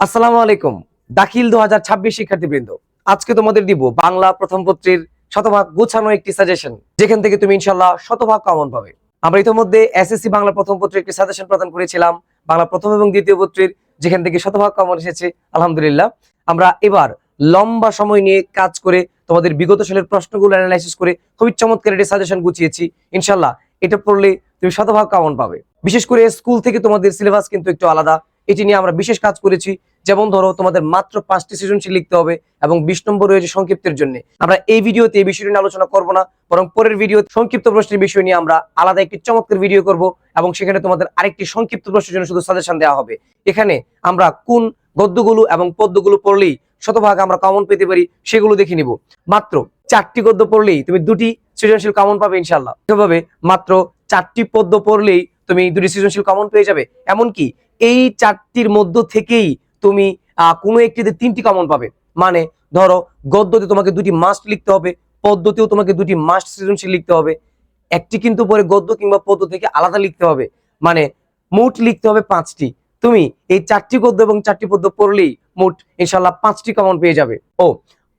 আসসালামু আলাইকুম। দাখিল 2026 শিক্ষার্থীবৃন্দ, আজকে তোমাদের দিব বাংলা প্রথম পত্রের শতভাগ গোছানো একটি সাজেশন, যেখান থেকে তুমি ইনশাআল্লাহ শতভাগ কমন পাবে। আমরা ইতিমধ্যে এসএসসি বাংলা প্রথম পত্রের একটি সাজেশন প্রদান করেছিলাম, বাংলা প্রথম এবং দ্বিতীয় পত্রের, যেখান থেকে শতভাগ কমন এসেছে আলহামদুলিল্লাহ। আমরা এবার লম্বা সময় নিয়ে কাজ করে তোমাদের বিগত সালের প্রশ্নগুলো অ্যানালাইসিস করে খুবই চমৎকার একটি সাজেশন গুছিয়েছি। ইনশাআল্লাহ এটা পড়লে তুমি শতভাগ কমন পাবে। বিশেষ করে স্কুল থেকে তোমাদের সিলেবাস কিন্তু একটু আলাদা, এটি নিয়ে আমরা বিশেষ কাজ করেছি। যেমন ধরো, তোমাদের মাত্র 5টি সৃজনশীল লিখতে হবে এবং 20 নম্বর রয়েছে সংক্ষিপ্তের জন্য। আমরা এই ভিডিওতে এই বিষয় নিয়ে আলোচনা করব না, বরং পরের ভিডিও সংক্ষিপ্ত প্রশ্নের বিষয় নিয়ে আমরা আলাদা একটি চমৎকার ভিডিও করব এবং সেখানে তোমাদের আরেকটি সংক্ষিপ্ত প্রশ্নের জন্য শুধু সাজেশন দেওয়া হবে। এখানে আমরা কোন গদ্যগুলো এবং পদ্যগুলো পড়লেই শতভাগ আমরা কমন পেতে পারি সেগুলো দেখে নিব। মাত্র 4টি গদ্য পড়লেই তুমি 2টি সৃজনশীল কমন পাবে ইনশাআল্লাহ। এভাবে মাত্র 4টি পদ্য পড়লেই তুমি 2টি সৃজনশীল কমন পেয়ে যাবে। এমনকি এই 4টির মধ্য থেকেই তুমি কোনো একটিতে 3টি কমন পাবে। মানে ধরো, গদ্যতে তোমাকে 2টি মাস্ট লিখতে হবে, পদ্যতেও তোমাকে 2টি মাস্ট সৃজনশীল লিখতে হবে। একটি কিন্তু পরে গদ্য কিংবা পদ্য থেকে আলাদা লিখতে হবে, মানে মোট লিখতে হবে 5টি। তুমি এই 4টি গদ্য এবং 4টি পদ্য পড়লেই মোট ইনশাআল্লাহ 5টি কমন পেয়ে যাবে। ও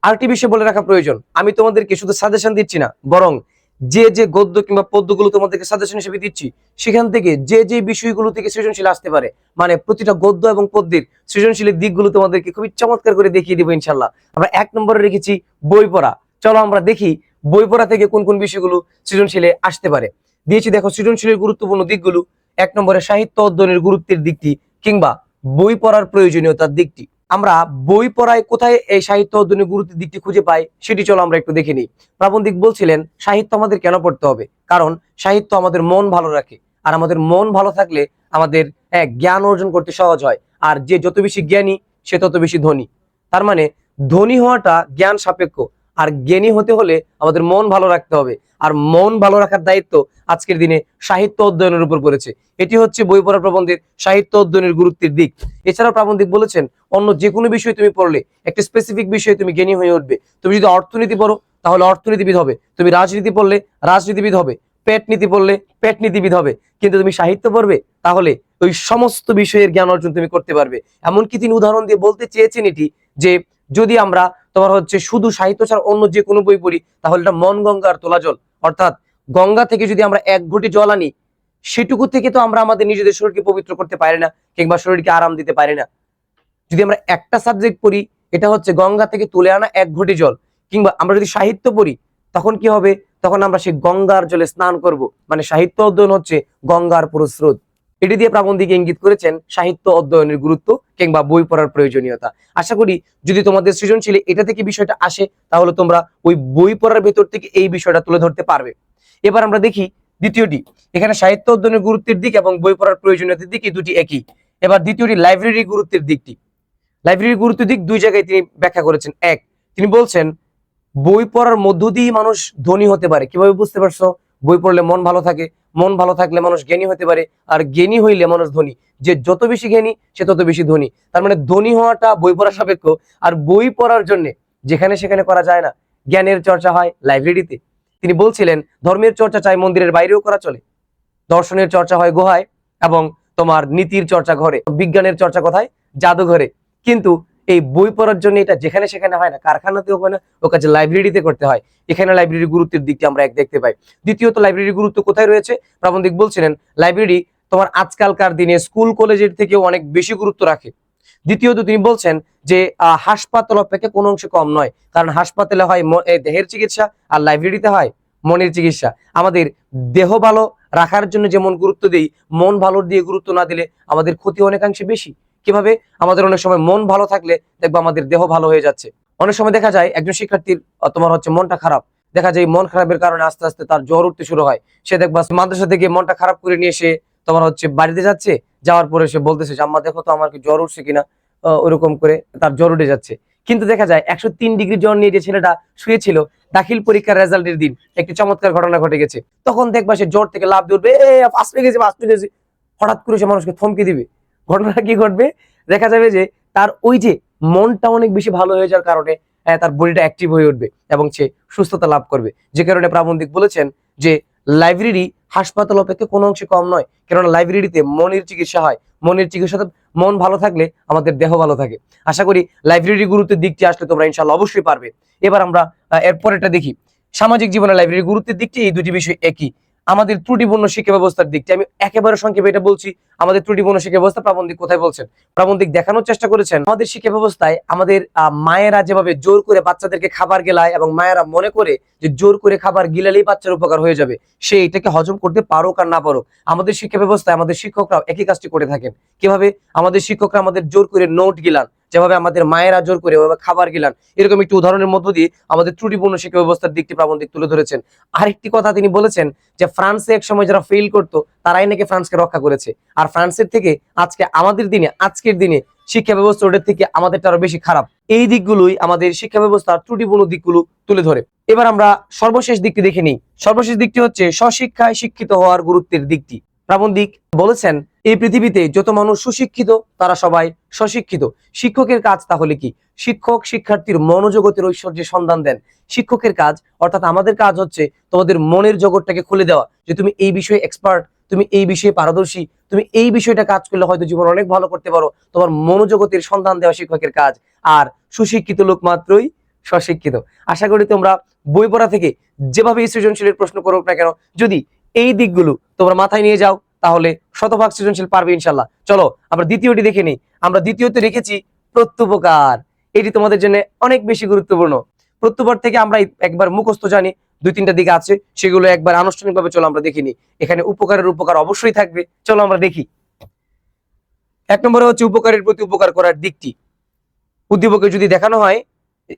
আরেকটি বিষয় বলে রাখা প্রয়োজন, আমি তোমাদেরকে শুধু সাজেশন দিচ্ছি না, বরং যে গদ্য কিংবা পদ্যগুলো তোমাদেরকে সাজেশন হিসেবে দিচ্ছি, সেখান থেকে যে বিষয়গুলো থেকে সৃজনশীল আসতে পারে, মানে প্রতিটা গদ্য এবং পদ্যের সৃজনশীলের দিকগুলো তোমাদেরকে খুবই চমৎকার করে দেখিয়ে দিব ইনশাআল্লাহ। আমরা 1 নম্বরে রেখেছি বই পড়া। চলো আমরা দেখি বই পড়া থেকে কোন কোন বিষয়গুলো সৃজনশীলে আসতে পারে। দিয়েছি দেখো সৃজনশীলের গুরুত্বপূর্ণ দিকগুলো। 1 নম্বরে সাহিত্য অধ্যয়নের গুরুত্বের দিকটি কিংবা বই পড়ার প্রয়োজনীয়তার দিকটি। আমরা বই পড়ায় কোথায় এই সাহিত্য অধ্যয়নের গুরুত্বের দিকটি খুঁজে পাই সেটি চলো আমরা একটু দেখে নিই। প্রাবন্ধিক বলছিলেন সাহিত্য আমাদের কেন পড়তে হবে, কারণ সাহিত্য আমাদের মন ভালো রাখে, আর আমাদের মন ভালো থাকলে আমাদের জ্ঞান অর্জন করতে সহজ হয়। আর যে যত বেশি জ্ঞানী সে তত বেশি ধনী। তার মানে ধনী হওয়াটা জ্ঞান সাপেক্ষ, আর জ্ঞানী হতে হলে আমাদের মন ভালো রাখতে হবে। আর মন ভালো রাখার দায়িত্ব আজকের দিনে সাহিত্য অধ্যয়নের উপর পড়েছে। এটি হচ্ছে বই পড়া প্রবন্ধের সাহিত্য অধ্যয়নের গুরুত্বের দিক। এছাড়াও প্রাবন্ধিক বলেছেন অন্য যে কোনো বিষয় তুমি পড়লে একটা স্পেসিফিক বিষয়ে তুমি জ্ঞানী হয়ে উঠবে। তুমি যদি অর্থনীতি পড়ো তাহলে অর্থনীতিবিদ হবে, তুমি রাজনীতি পড়লে রাজনীতিবিদ হবে, পেট নীতি পড়লে পেট নীতিবিদ হবে। কিন্তু তুমি সাহিত্য পড়বে তাহলে ওই সমস্ত বিষয়ের জ্ঞান অর্জন তুমি করতে পারবে। এমনকি তিনি উদাহরণ দিয়ে বলতে চেয়েছেন এটি, যে যদি আমরা তোমার হচ্ছে শুধু সাহিত্য ছাড়া অন্য যে কোনো বই পড়ি তাহলে এটা মন গঙ্গার তোলা জল। অর্থাৎ গঙ্গা থেকে যদি আমরা 1 ঘটি জল আনি, সেটুকু থেকে তো আমরা আমাদের নিজেদের শরীরকে পবিত্র করতে পারি না কিংবা শরীরকে আরাম দিতে পারি না। যদি আমরা একটা সাবজেক্ট পড়ি, এটা হচ্ছে গঙ্গা থেকে তুলে আনা 1 ঘটি জল, কিংবা আমরা যদি সাহিত্য পড়ি তখন কি হবে, তখন আমরা সেই গঙ্গার জলে স্নান করব। মানে সাহিত্য অধ্যয়ন হচ্ছে গঙ্গার পুরো স্রোত। এটি দিয়ে প্রাবন্ধিক ইঙ্গিত করেছেন সাহিত্য অধ্যয়নের গুরুত্ব কিংবা বই পড়ার প্রয়োজনীয়তা। আশা করি যদি তোমাদের সৃজনশীলে এটা থেকে বিষয়টা আসে তাহলে তোমরা ওই বই পড়ার ভেতর থেকে এই বিষয়টা তুলে ধরতে পারবে। এবার আমরা দেখি দ্বিতীয়টি, এখানে সাহিত্য অধ্যয়নের গুরুত্বের দিক এবং বই পড়ার প্রয়োজনীয়তার দিক এই দুটি একই। এবার দ্বিতীয়টি লাইব্রেরির গুরুত্বের দিকটি। লাইব্রেরির গুরুত্বের দিক 2 জায়গায় তিনি ব্যাখ্যা করেছেন। এক, তিনি বলছেন বই পড়ার মধ্য দিয়েই মানুষ ধনী হতে পারে। কিভাবে বুঝতে পারছো? বই পড়লে মন ভালো থাকে, মন ভালো থাকলে মানুষ জ্ঞানী হতে পারে, আর জ্ঞানী হইলে মানুষ ধনী। যে যত বেশি জ্ঞানী সে তত বেশি ধনী। তার মানে ধনী হওয়াটা বই পড়া সাপেক্ষ। আর বই পড়ার জন্য যেখানে সেখানে করা যায় না, জ্ঞানের চর্চা হয় লাইব্রেরিতে। তিনি বলছিলেন ধর্মের চর্চা চাই মন্দিরের বাইরেও করা চলে, দর্শনের চর্চা হয় গুহায়, এবং তোমার নীতির চর্চা ঘরে, বিজ্ঞানের চর্চা কোথায়? জাদুঘরে। কিন্তু এই বই পড়ার জন্য এটা যেখানে সেখানে হয় না, কারখানাতেও হয় না, ও কাছে লাইব্রেরিতে করতে হয়। এখানে লাইব্রেরির গুরুত্বের দিকটি আমরা দেখতে পাই। দ্বিতীয়ত লাইব্রেরির গুরুত্ব কোথায় রয়েছে? প্রাবন্ধিক বলছিলেন লাইব্রেরি তোমার আজকালকার দিনে স্কুল কলেজের থেকেও অনেক বেশি গুরুত্ব রাখে। দ্বিতীয়ত তিনি বলছেন যে হাসপাতাল অপেক্ষা কোনো অংশে কম নয়, কারণ হাসপাতালে হয় দেহের চিকিৎসা আর লাইব্রেরিতে হয় মনের চিকিৎসা। আমাদের দেহ ভালো রাখার জন্য যেমন গুরুত্ব দেই, মন ভালো দিয়ে গুরুত্ব না দিলে আমাদের ক্ষতি অনেকাংশে বেশি। কিভাবে? আমাদের অনেক সময় মন ভালো থাকলে দেখবো আমাদের দেহ ভালো হয়ে যাচ্ছে। অনেক সময় দেখা যায় একজন শিক্ষার্থীর তোমার হচ্ছে মনটা খারাপ, দেখা যায় মন খারাপের কারণে আস্তে আস্তে তার জ্বর উঠতে শুরু হয়। সে দেখবা মাদ্রাসা থেকে মনটা খারাপ করে নিয়ে সে তোমার হচ্ছে বাড়িতে যাচ্ছে, যাওয়ার পরে সে বলতেছে যে আম্মা দেখো তো আমার কি জ্বর উঠছে কিনা, ওরকম করে তার জ্বর উঠে যাচ্ছে। কিন্তু দেখা যায় 103 ডিগ্রি জ্বর নিয়ে যে ছেলেটা শুয়েছিল দাখিল পরীক্ষার রেজাল্টের দিন একটি চমৎকার ঘটনা ঘটে গেছে। তখন দেখবা সে জ্বর থেকে লাফ দিয়ে উঠবে, পাস পেয়ে গেছে, পাস পেয়ে গেছে। হঠাৎ করে সে মানুষকে থমকে দিবে। ঘটনাটা কি ঘটবে? দেখা যাবে যে তার ওই যে মনটা অনেক বেশি ভালো হয়ে যাওয়ার কারণে তার বডিটা অ্যাক্টিভ হয়ে উঠবে এবং সে সুস্থতা লাভ করবে। যে কারণে প্রাবন্ধিক বলেছেন যে লাইব্রেরি হাসপাতাল অপেক্ষা কোনো অংশে কম নয়, কেননা লাইব্রেরিতে মনের চিকিৎসা হয়। মনের চিকিৎসাতে মন ভালো থাকলে আমাদের দেহ ভালো থাকে। আশা করি লাইব্রেরি গুরুত্বের দিকটি আসলে তোমরা ইনশাআল্লাহ অবশ্যই পারবে। এবার আমরা এরপরেরটা দেখি। সামাজিক জীবনে লাইব্রেরি গুরুত্বের দিকটি এই দুটি বিষয় একই। আমাদের ত্রুটিপূর্ণ শিক্ষা ব্যবস্থার দিকটি আমি একেবারে সংক্ষেপে এটা বলছি। আমাদের ত্রুটিপূর্ণ শিক্ষা ব্যবস্থা প্রাবন্ধিক কোথায় বলছেন? প্রাবন্ধিক দেখানোর চেষ্টা করেছেন আমাদের শিক্ষা ব্যবস্থায় আমাদের মায়েরা যেভাবে জোর করে বাচ্চাদেরকে খাবার গেলায় এবং মায়েরা মনে করে যে জোর করে খাবার গিলালেই বাচ্চার উপকার হয়ে যাবে, সে এটাকে হজম করতে পারুক আর না পারুক, আমাদের শিক্ষা ব্যবস্থায় আমাদের শিক্ষকরাও একই কাজটি করে থাকেন। কিভাবে? আমাদের শিক্ষকরা আমাদের জোর করে নোট গিলান, যেভাবে আমাদের মায়েরা জোর করে ওভাবে খাবার গিলান। এরকম একটি উদাহরণের মধ্য দিয়ে আমাদের ত্রুটিপূর্ণ শিক্ষা ব্যবস্থার দিকটি প্রাবন্ধিক তুলে ধরেছেন। আরেকটি কথা তিনি বলেছেন যে ফ্রান্সে এক সময় যারা ফেল করতো তারাই নাকি ফ্রান্সকে রক্ষা করেছে, আর ফ্রান্সের থেকে আজকে আমাদের দিনে, আজকের দিনে শিক্ষা ব্যবস্থা ওদের থেকে আমাদেরটা আরো বেশি খারাপ। এই দিকগুলোই আমাদের শিক্ষা ব্যবস্থার ত্রুটিপূর্ণ দিকগুলো তুলে ধরে। এবার আমরা সর্বশেষ দিকটি দেখে নিই। সর্বশেষ দিকটি হচ্ছে স্বশিক্ষায় শিক্ষিত হওয়ার গুরুত্বের দিকটি। প্রাবন্ধিক বলেছেন এই পৃথিবীতে যত মানুষ সুশিক্ষিত তারা সবাই স্বশিক্ষিত। শিক্ষকের কাজ তাহলে কি? শিক্ষক শিক্ষার্থীর মনোজগতের ঐশ্বর্যের সন্ধান দেন। শিক্ষকের কাজ অর্থাৎ আমাদের কাজ হচ্ছে তোমাদের মনের জগৎটাকে খুলে দেওয়া, যে তুমি এই বিষয়ে এক্সপার্ট, তুমি এই বিষয়ে পারদর্শী, তুমি এই বিষয়টা কাজ করলে হয়তো জীবন অনেক ভালো করতে পারো। তোমার মনোজগতের সন্ধান দেওয়া শিক্ষকের কাজ। আর সুশিক্ষিত লোক মাত্রই স্বশিক্ষিত। আশা করি তোমরা বই পড়া থেকে যেভাবে সৃজনশীলের প্রশ্ন করো না কেন, যদি এই দিকগুলো তোমরা মাথায় নিয়ে যাও তাহলে শতভাগ সৃজনশীল পারবে ইনশাল্লাহ। চলো আমরা দ্বিতীয়টি দেখে নিই। আমরা দ্বিতীয়তে রেখেছি প্রত্যুপকার। এটি তোমাদের জন্য অনেক বেশি গুরুত্বপূর্ণ। প্রত্যুপকার থেকে আমরা একবার মুখস্থ জানি, দুই তিনটা দিকে আছে, সেগুলো একবার আনুষ্ঠানিকভাবে চলো আমরা দেখিনি। এখানে উপকারের উপকার অবশ্যই থাকবে, চলো আমরা দেখি। এক নম্বরে হচ্ছে উপকারের প্রতি উপকার করার দিকটি। উদ্দীপকে যদি দেখানো হয়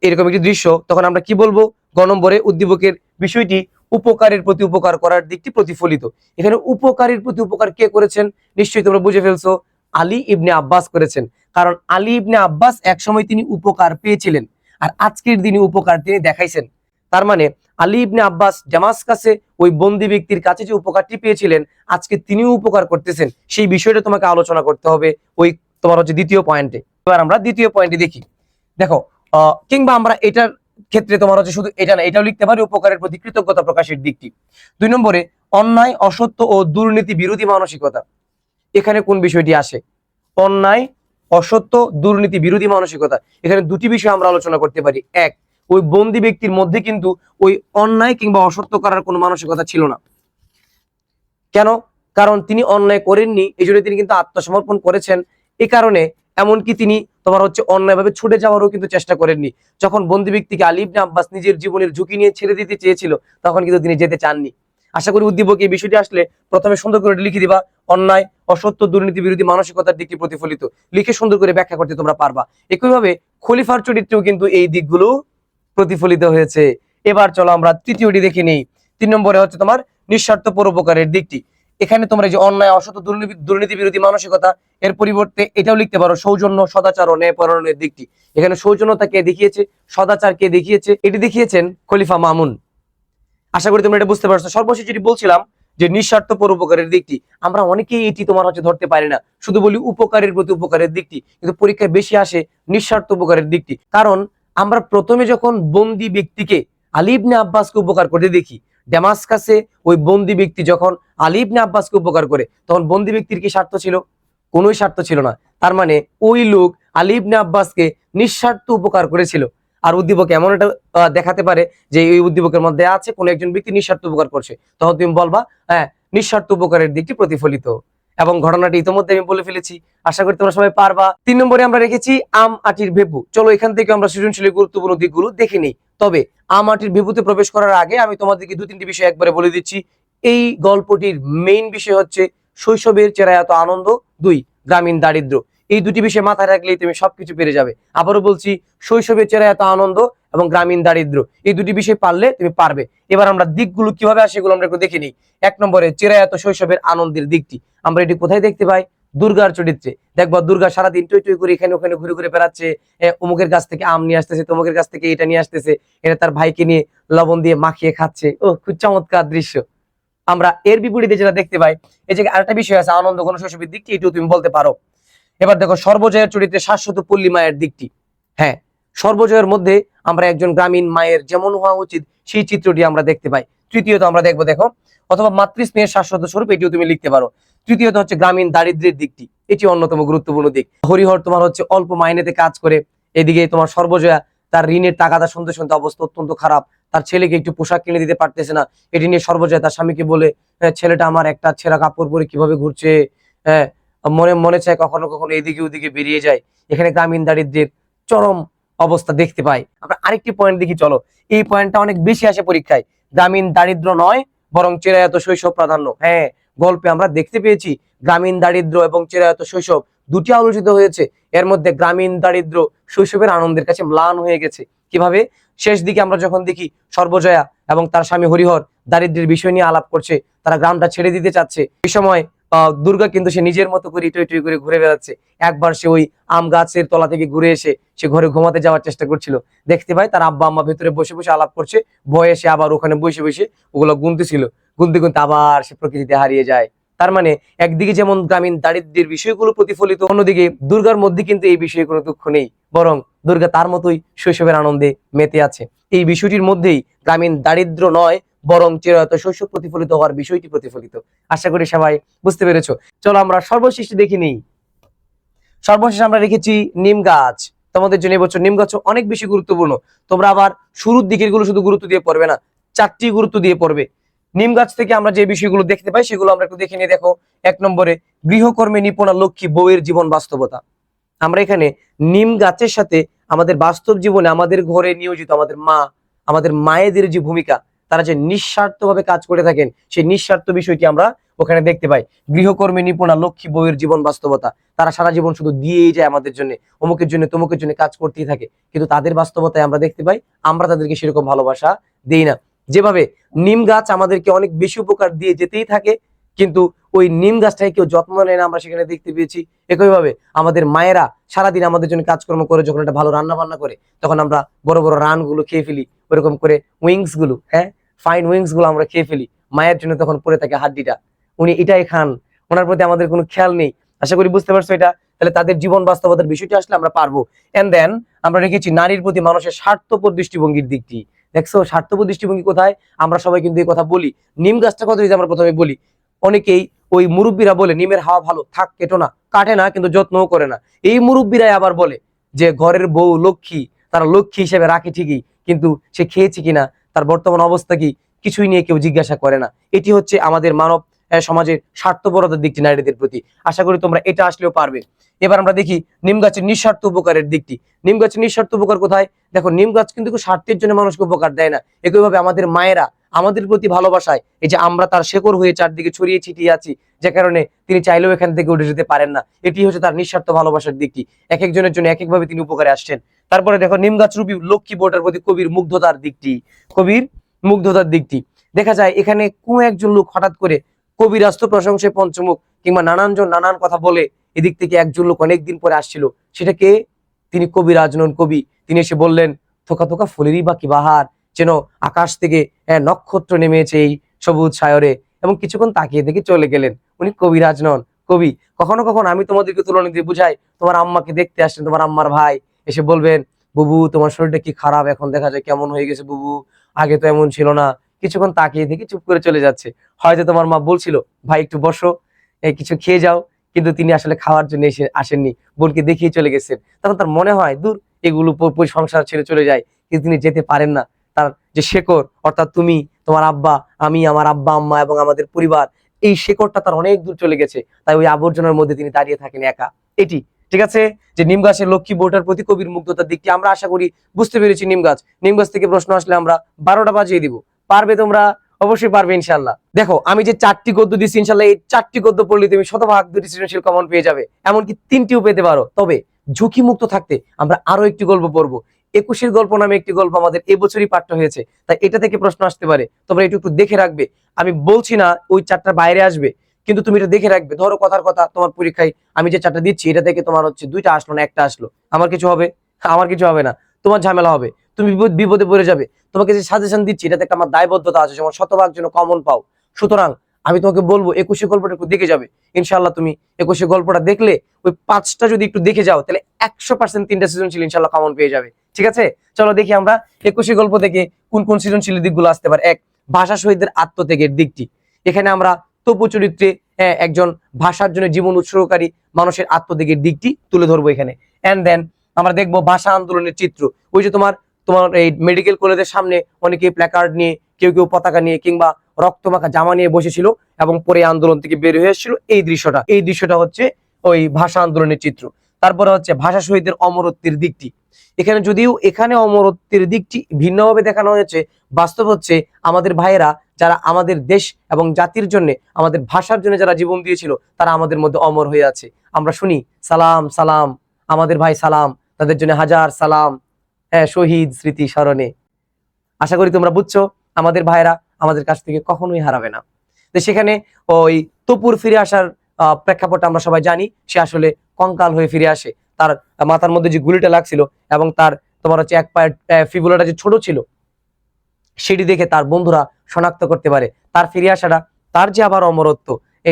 এরকম একটি দৃশ্য, তখন আমরা কি বলবো? গ নম্বরে উদ্দীপকের বিষয়টি উপকারের প্রতি উপকার করার দিকটি প্রতিফলিত। এখানে উপকারের প্রতি উপকার কে করেছেন? নিশ্চয়ই তোমরা বুঝে ফেলছো, আলী ইবনে আব্বাস করেছেন। কারণ আলী ইবনে আব্বাস একসময় তিনি উপকার পেয়েছিলেন, আর আজকের দিনে উপকার তিনি দেখাইছেন। তার মানে আলী ইবনে আব্বাস ডেমাসকাসে ওই বন্দী ব্যক্তির কাছে যে উপকারটি পেয়েছিলেন, আজকে তিনিও উপকার করতেছেন। সেই বিষয়টা তোমাকে আলোচনা করতে হবে ওই তোমার হচ্ছে দ্বিতীয় পয়েন্টে। এবার আমরা দ্বিতীয় পয়েন্টে দেখি। দেখো কিংবা আমরা এটার ক্ষেত্রে তোমার হচ্ছে শুধু এটা না, এটাও লিখতে পারি উপকারের প্রতি কৃতজ্ঞতা প্রকাশের দিকটি। দুই নম্বরে অন্যায় অসত্য ও দুর্নীতি বিরোধী মানসিকতা। এখানে কোন বিষয়টি আসে? অন্যায় অসত্য দুর্নীতি বিরোধী মানসিকতা। এখানে দুটি বিষয় আমরা আলোচনা করতে পারি। এক, ওই বন্দী ব্যক্তির মধ্যে কিন্তু ওই অন্যায় কিংবা অসত্য করার কোনো মানসিকতা ছিল না। কেন? কারণ তিনি অন্যায় করেননি, এই জন্য তিনি কিন্তু আত্মসমর্পণ করেছেন। এই কারণে এমনকি তিনি তোমার হচ্ছে অন্যায়ভাবে ছুটে যাওয়ারও কিন্তু চেষ্টা করেননি। যখন বন্দী ব্যক্তিকে আলী ইবনে আব্বাস নিজের জীবনের ঝুঁকি নিয়ে ছেড়ে দিতে চেয়েছিল, তখন কিন্তু তিনি যেতে চাননি। আশা করি উদ্দীপকে এই বিষয়টি আসলে প্রথমে সুন্দর করে লিখে দিবা, অন্যায় অসত্য দুর্নীতি বিরোধী মানসিকতার দিকটি প্রতিফলিত, লিখে সুন্দর করে ব্যাখ্যা করতে তোমরা পারবা। একইভাবে খলিফার চরিত্রেও কিন্তু এই দিকগুলো প্রতিফলিত হয়েছে। এবার চলো আমরা তৃতীয়টি দেখে নেই। 3 নম্বরে হচ্ছে তোমার নিঃস্বার্থ পরোপকারের দিকটি। এখানে তোমরা যে অন্যায় অসৎ দুর্নীতি বিরোধী মানসিকতা, এর পরিবর্তে এটাও লিখতে পারো সৌজন্য সদাচার ও ন্যায়পরায়ণের দিকটি। এখানে সৌজন্যতা কে দেখিয়েছে, সদাচার কে দেখিয়েছে, এটি দেখিয়েছেন খলিফা মামুন। আশা করি তোমরা এটা বুঝতে পারছো। সর্বশেষ যেটি বলছিলাম যে নিঃস্বার্থ পরোপকারের দিকটি, আমরা অনেকেই এটি তোমার হচ্ছে ধরতে পারি না, শুধু বলি উপকারের প্রতি উপকারের দিকটি, কিন্তু পরীক্ষায় বেশি আসে নিঃস্বার্থ উপকারের দিকটি। কারণ আমরা প্রথমে যখন বন্দী ব্যক্তিকে আলী ইবনে আব্বাসকে উপকার করতে দেখি, ডেমাসকাসে ওই বন্দী ব্যক্তি যখন আলী ইবনে আব্বাসকে উপকার করে, তখন বন্দী ব্যক্তির কি স্বার্থ ছিল? কোনোই স্বার্থ ছিল না। তার মানে ওই লোক আলী ইবনে আব্বাসকে নিঃস্বার্থ উপকার করেছিল। আর উদ্দীপক এমন একটা দেখাতে পারে যে এই উদ্দীপকের মধ্যে আছে কোন একজন ব্যক্তি নিঃস্বার্থ উপকার করছে, তখন তুমি বলবা হ্যাঁ নিঃস্বার্থ উপকারের দিকটি প্রতিফলিত। এবং ঘটনাটি ইতিমধ্যে আমি বলে ফেলেছি, আশা করি তোমরা সবাই পারবা। 3 নম্বরে আমরা রেখেছি আম আটির ভেপু। চলো এখান থেকে আমরা সৃজনশীলের গুরুত্বপূর্ণ দিকগুলো দেখে নিই। তবে আম আটির ভেপুতে প্রবেশ করার আগে আমি তোমাদেরকে 2-3টি বিষয় একবারে বলে দিচ্ছি। এই গল্পটির মেইন বিষয় হচ্ছে শৈশবের চেরায়াত আনন্দ, 2 গ্রামীণ দারিদ্র্য। এই দুটি বিষয় মাথায় রাখলেই তুমি সবকিছু পেরে যাবে। আবারও বলছি, শৈশবের চেরায়াত আনন্দ এবং গ্রামীণ দারিদ্র্য, এই দুটি বিষয় পারলে তুমি পারবে। এবার আমরা দিকগুলো কিভাবে আসে এগুলো আমরা একটু দেখে নিই। 1 নম্বরে চেরায়াত শৈশবের আনন্দের দিকটি আমরা এটি কোথায় দেখতে পাই? দুর্গার চরিত্রে। দেখবো দুর্গা সারাদিন টই টই করে এখানে ওখানে ঘুরে ঘুরে বেড়াচ্ছে, অমুকের কাছ থেকে আম নিয়ে আসতেছে, তমুকের কাছ থেকে এটা নিয়ে আসতেছে, এটা তার ভাইকে নিয়ে লবণ দিয়ে মাখিয়ে খাচ্ছে। ও খুব চমৎকার দৃশ্য। আমরা এর বিপরীতে যেটা দেখতে পাই, এই যে আরেকটা বিষয় আছে আনন্দ ঘন শৈশবের দিকটি, এটিও তুমি বলতে পারো। এবার দেখো সর্বজয়ের চরিত্রে শাশ্বত পল্লী মায়ের দিকটি। হ্যাঁ, সর্বজয়ের মধ্যে আমরা একজন গ্রামীণ মায়ের যেমন হওয়া উচিত সেই চিত্রটি আমরা দেখতে পাই। তৃতীয়ত আমরা দেখবো, দেখো, অথবা মাতৃস্নেহের শাশ্বত স্বরূপ, এটিও তুমি লিখতে পারো। তৃতীয়ত হচ্ছে গ্রামীণ দারিদ্র্যের দিকটি, এটি অন্যতম গুরুত্বপূর্ণ দিক। হরিহর তোমার হচ্ছে অল্প মাইনেতে কাজ করে, এদিকে তোমার সর্বজয়া তার ঋণের টাকাটা শুনতে শুনতে অবস্থা অত্যন্ত খারাপ, তার ছেলেকে একটু পোশাক কিনে দিতে পারতেছে না। এটি নিয়ে সর্বজয়া তার স্বামীকে বলে, ছেলেটা আমার একটা ছেঁড়া কাপড় পরে কিভাবে ঘুরছে, হ্যাঁ, মনে মনে চায় কখনো কখনো এদিকে ওদিকে বেরিয়ে যায়। এখানে গ্রামীণ দারিদ্র্যের চরম অবস্থা দেখতে পাই। আমরা আরেকটি পয়েন্ট দেখি, চলো, এই পয়েন্টটা অনেক বেশি আসে পরীক্ষায়। গ্রামীণ দারিদ্র নয় বরং চিরায়ত শৈশব প্রাধান্য। হ্যাঁ, গল্পে আমরা দেখতে পেয়েছি গ্রামীণ দারিদ্র এবং চিরায়ত শৈশব দুটি আলোচিত হয়েছে। এর মধ্যে গ্রামীণ দারিদ্র শৈশবের আনন্দের কাছে ম্লান হয়ে গেছে। কিভাবে? শেষ দিকে আমরা যখন দেখি সর্বজয়া এবং তার স্বামী হরিহর দারিদ্র্যের বিষয় নিয়ে আলাপ করছে, তারা গ্রামটা ছেড়ে দিতে চাচ্ছে, এই সময় দুর্গা কিন্তু সে নিজের মতো করে টই টই করে ঘুরে বেড়াচ্ছে। একবার সে ওই আম গাছের তলা থেকে ঘুরে এসে সে ঘরে ঘুমাতে যাওয়ার চেষ্টা করছিল, দেখতে পাই তার আব্বা আম্মা ভেতরে বসে বসে আলাপ করছে, ভয়ে সে আবার ওখানে বসে বসে ওগুলো গুনতেছিল, গুনতে গুনতে আবার সে প্রকৃতিতে হারিয়ে যায়। তার মানে একদিকে যেমন গ্রামীণ দারিদ্র্যের বিষয়গুলো প্রতিফলিত, অন্যদিকে দুর্গার মধ্যে কিন্তু এই বিষয়ে কোনো দুঃখ নেই, বরং দুর্গা তার মতোই শৈশবের আনন্দে মেতে আছে। এই বিষয়টির মধ্যেই গ্রামীণ দারিদ্র নয় বরং চিরায়ত শৈশব প্রতিফলিত হওয়ার বিষয়টি প্রতিফলিত। আশা করি সবাই বুঝতে পেরেছো। চলো আমরা সর্বশেষ দেখে নিই। সর্বশেষ আমরা রেখেছি নিম গাছ। তোমাদের জন্য এবছর নিম গাছ অনেক বেশি গুরুত্বপূর্ণ। তোমরা আবার শুরুর দিকের গুলো শুধু গুরুত্ব দিয়ে পড়বে না, চারটি গুরুত্ব দিয়ে পড়বে। নিম গাছ থেকে আমরা যে বিষয়গুলো দেখতে পাই সেগুলো আমরা একটু দেখে নিয়ে দেখো। 1 নম্বরে, গৃহকর্মে নিপুণা লক্ষ্মী বউয়ের জীবন বাস্তবতা। আমরা এখানে নিম গাছের সাথে আমাদের বাস্তব জীবনে আমাদের ঘরে নিয়োজিত আমাদের মা, আমাদের মায়েদের যে ভূমিকা, তারা যে নিঃস্বার্থভাবে কাজ করে থাকেন, সেই নিঃস্বার্থ বিষয়টি আমরা ওখানে দেখতে পাই। গৃহকর্মে নিপুণা লক্ষ্মী বউয়ের জীবন বাস্তবতা। তারা সারা জীবন শুধু দিয়েই যায় আমাদের জন্য, অমুকের জন্য তমুকের জন্য কাজ করতেই থাকে, কিন্তু তাদের বাস্তবতায় আমরা দেখতে পাই আমরা তাদেরকে সেরকম ভালোবাসা দেই না। যেভাবে নিম গাছ আমাদেরকে অনেক বেশি উপকার দিয়ে যেতেই থাকে, কিন্তু ওই নিম গাছটাকে কেউ যত্ন নেয় না, আমরা সেখানে দেখতে পেয়েছি। একইভাবে আমাদের মায়েরা সারাদিন আমাদের জন্য কাজকর্ম করে, যখন একটা ভালো রান্না বান্না করে তখন আমরা বড় বড় রান গুলো খেয়ে ফেলি, ওরকম করে উইংস গুলো, হ্যাঁ, ফাইন উইংস গুলো আমরা খেয়ে ফেলি। মায়ের জন্য তখন পড়ে থাকে হাড্ডিটা, উনি এটাই খান, ওনার প্রতি আমাদের কোনো খেয়াল নেই। আশা করি বুঝতে পারছো এটা। তাহলে তাদের জীবন বাস্তবতার বিষয়টি আসলে আমরা পারবো। এন্ড দেন আমরা রেখেছি নারীর প্রতি মানুষের স্বার্থপর দৃষ্টিভঙ্গির দিকটি। দেখছো স্বার্থপর দৃষ্টিভঙ্গি কোথায়? আমরা সবাই কিন্তু এই কথা বলি। নিম গাছটার কথা যদি আমরা প্রথমে বলি, অনেকেই ওই মুরব্বীরা বলে নিমের হাওয়া ভালো, থাক কেটো না, কাটে না কিন্তু যত্নও করে না। এই মুরব্বীরাই আবার বলে যে ঘরের বউ লক্ষ্মী, তারা লক্ষ্মী হিসেবে রাখে ঠিকই, কিন্তু সে খেয়েছে কিনা, তার বর্তমান অবস্থা কি, কিছুই নিয়ে কেউ জিজ্ঞাসা করে না। এটি হচ্ছে আমাদের মানব সমাজের স্বার্থপরতার দিকটি নারীদের প্রতি। আশা করি তোমরা এটা আসলেও পারবে। এবার আমরা দেখি নিম গাছের নিঃস্বার্থ উপকারের দিকটি। নিম গাছের নিঃস্বার্থ উপকার কোথায়? দেখো, নিম গাছ কিন্তু স্বার্থের জন্য মানুষকে উপকার দেয় না। একইভাবে আমাদের মায়েরা আমাদের প্রতি ভালোবাসায়, এই যে আমরা তার শেকড় হয়ে চারদিকে ছড়িয়ে ছিটিয়ে আছি, যে কারণে তিনি চাইলেও এখান থেকে উঠে যেতে পারেন না, এটি হচ্ছে তার নিঃস্বার্থ ভালোবাসার দিকটি। এক একজনের জন্য এক একভাবে তিনি উপকারে আসছেন। তারপরে দেখো নিম গাছ রূপী লক্ষ্মী বোটার প্রতি কবির মুগ্ধতার দিকটি। কবির মুগ্ধতার দিকটি দেখা যায় এখানে কোন একজন লোক হঠাৎ করে কবিরাজ তো প্রশংসায় পঞ্চমুখ, কিংবা নানানজন নানান কথা বলে, এদিক থেকে একজন লোক অনেকদিন পরে আসছিল, সেটা কে? তিনি কবিরাজ নন, কবি। তিনি এসে বললেন, থোকা থোকা ফুলেরই বা কি বাহার, যেন আকাশ থেকে নক্ষত্র নেমেছে এই সবুজ সায়রে, এবং কিছুক্ষণ তাকিয়ে দেখে চলে গেলেন। উনি কবিরাজ নন, কবি। কখনো কখনো আমি তোমাদেরকে তুলনা দিয়ে বুঝাই, তোমার আম্মাকে দেখতে আসছেন তোমার আম্মার ভাই, এসে বলবেন, বুবু তোমার শরীরটা কি খারাপ, এখন দেখা যায় কেমন হয়ে গেছে বুবু, আগে তো এমন ছিল না। কিছুক্ষণ তাকিয়ে দেখে চুপ করে চলে যাচ্ছে। হয়তো তোমার মা বলছিল, ভাই একটু বসো, কিছু খেয়ে যাও, কিন্তু তিনি আসলে খাওয়ার জন্য এসে আসেননি, বোনকে দেখিয়ে চলে গেছেন। তখন তার মনে হয় দূর, এগুলো সংসার ছেড়ে চলে যায়, কিন্তু তিনি যেতে পারেন না। তার যে শেকড়, অর্থাৎ তুমি, তোমার আব্বা, আমি, আমার আব্বা আম্মা এবং আমাদের পরিবার, এই শেকড়টা তার অনেক দূর চলে গেছে। তাই ওই আবর্জনার মধ্যে তিনি দাঁড়িয়ে থাকেন একা। এটি ঠিক আছে যে নিম গাছের লক্ষ্মী বউটার প্রতি কবির মুগ্ধতার দিকটি আমরা আশা করি বুঝতে পেরেছি। নিম গাছ থেকে প্রশ্ন আসলে আমরা 12টা বাজিয়ে দিব। পারবে তোমরা? অবশ্যই পারবে ইনশাল্লাহ। দেখো আমি যে 4টি গদ্য দিচ্ছি, ইনশাল্লাহ এই 4টি গদ্য পড়লে তুমি শতভাগ 2টি সৃজনশীল কমন পেয়ে যাবে, এমনকি 3টিও পেতে পারো। তবে ঝুঁকি মুক্ত থাকতে আমরা আরো একটি গল্প পড়বো। 21 গল্প নামে একটি গল্প আমাদের এবছরই পাঠ্য হয়েছে, তাই এটা থেকে প্রশ্ন আসতে পারে। তোমরা একটু একটু দেখে রাখবে। আমি বলছি না ওই 4টার বাইরে আসবে, কিন্তু তুমি এটা দেখে রাখবে। ধরো কথার কথা, তোমার পরীক্ষায় আমি যে 4টা দিচ্ছি, এটা থেকে তোমার হচ্ছে 2টা আসলো না, 1টা আসলো, আমার কিছু হবে? আমার কিছু হবে না, তোমার ঝামেলা হবে, তুমি বিপদে পড়ে যাবে। তোমাকে যে সাজেশন দিচ্ছি, এটাতে একটা আমার দায়বদ্ধতা আছে, যেমন শতভাগ যেন কমন পাও। সুতরাং আমি তোমাকে বলবো 21 গল্পটা একটু দেখে যাবে। ইনশাল্লাহ তুমি 21 গল্পটা দেখলে ওই 5টা যদি একটু দেখে যাও, তাহলে 100% 3টা সৃজনশীল ইনশাল্লাহ কমন পেয়ে যাবে। ঠিক আছে, চলো দেখি আমরা 21 গল্প থেকে কোন কোন সৃজনশীল দিকগুলো আসতে পারে। 1, ভাষা শহীদদের আত্মত্যাগের দিকটি। এখানে আমরা তপু চরিত্রে একজন ভাষার জন্য জীবন উৎসর্গকারী মানুষের আত্মত্যাগের দিকটি তুলে ধরবো এখানে। এন্ড দেন আমরা দেখবো ভাষা আন্দোলনের চিত্র। ওই যে তোমার এই মেডিকেল কলেজের সামনে অনেকে প্ল্যাকার্ড নিয়ে, কেউ কেউ পতাকা নিয়ে কিংবা রক্তমাখা জামা নিয়ে বসেছিল এবং পরে আন্দোলন থেকে বের হয়ে এসেছিল। এই দৃশ্যটা হচ্ছে ওই ভাষা আন্দোলনের চিত্র। তারপরে হচ্ছে ভাষা শহীদদের অমরত্বের দিকটি। এখানে যদিও এখানে অমরত্বের দিকটি ভিন্নভাবে দেখানো হয়েছে, বাস্তব হচ্ছে আমাদের ভাইয়েরা যারা আমাদের দেশ এবং জাতির জন্য, আমাদের ভাষার জন্য যারা জীবন দিয়েছিল, তারা আমাদের মধ্যে অমর হয়ে আছে। আমরা শুনি সালাম সালাম, আমাদের ভাই সালাম, তাদের জন্য হাজার সালাম, শহীদ স্মৃতি স্মরণে। আশা করি তোমরা বুঝছো, আমাদের ভাইয়েরা আমাদের কাছ থেকে কখনোই হারাবে না। তো সেখানে ওই তপুর ফিরে আসার প্রেক্ষাপট আমরা সবাই জানি। সে আসলে কঙ্কাল হয়ে ফিরে আসে। তার মাথার মধ্যে যে গুলিটা লাগছিল এবং তার তোমার হচ্ছে এক পায়ের ফিবুলাটা যে ছোট ছিল, সেটি দেখে তার বন্ধুরা শনাক্ত করতে পারে তার ফিরে আসাটা, তার যে আবার অমরত্ব,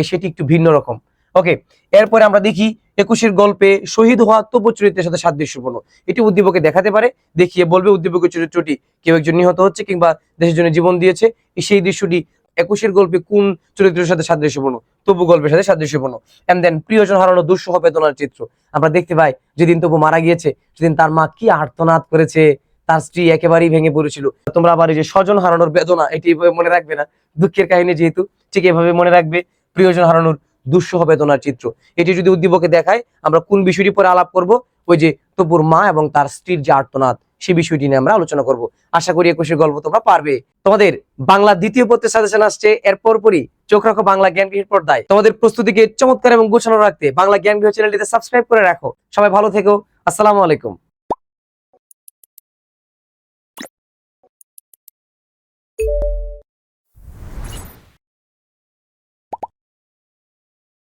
সেটি একটু ভিন্ন রকম। ওকে, এরপরে আমরা দেখি 21-এর গল্পে শহীদ হওয়া তপু চরিত্রের সাথে সাদৃশ্যপূর্ণ। এটি উদ্দীপকে দেখাতে পারে, দেখিয়ে বলবে উদ্দীপকের চরিত্রটি কেউ একজন নিহত হচ্ছে কিংবা দেশের জন্য জীবন দিয়েছে। সেই দৃশ্যটি 21-এর গল্পে কোন চরিত্রের সাথে সাদৃশ্যপূর্ণ? তপু গল্পের সাথে সাদৃশ্যপূর্ণ। এন্ড দেন প্রিয়জন হারানো দুঃসহ বেদনার চিত্র। আমরা দেখতে পাই যেদিন তপু মারা গিয়েছে সেদিন তার মা কি আর্তনাদ করেছে, তার স্ত্রী একেবারেই ভেঙে পড়েছিল। তোমরা আবার এই যে স্বজন হারানোর বেদনা, এটি মনে রাখবে না, দুঃখের কাহিনী যেহেতু, ঠিক এভাবে মনে রাখবে প্রিয়জন হারানোর দুঃসহ বেদনার চিত্র। এটি যদি উদ্দীপকে দেখায়, আমরা কোন বিষয়টি পরে আলাপ করব? ওই যে তপুর মা এবং তার স্ত্রীর যে আর্তনাদ, সেই বিষয়টি নিয়ে আমরা আলোচনা করব। আশা করি 21-এর গল্প তোমরা পারবে। তোমাদের বাংলা দ্বিতীয় পত্রের সাজেশন আসছে, এর পরপরই চোখ রাখো বাংলা জ্ঞান গৃহের পর্দায়। তোমাদের প্রস্তুতিকে চমৎকার এবং গোছানো রাখতে বাংলা জ্ঞান গৃহ চ্যানেলটিতে সাবস্ক্রাইব করে রাখো। সবাই ভালো থেকো। আসসালামু আলাইকুম।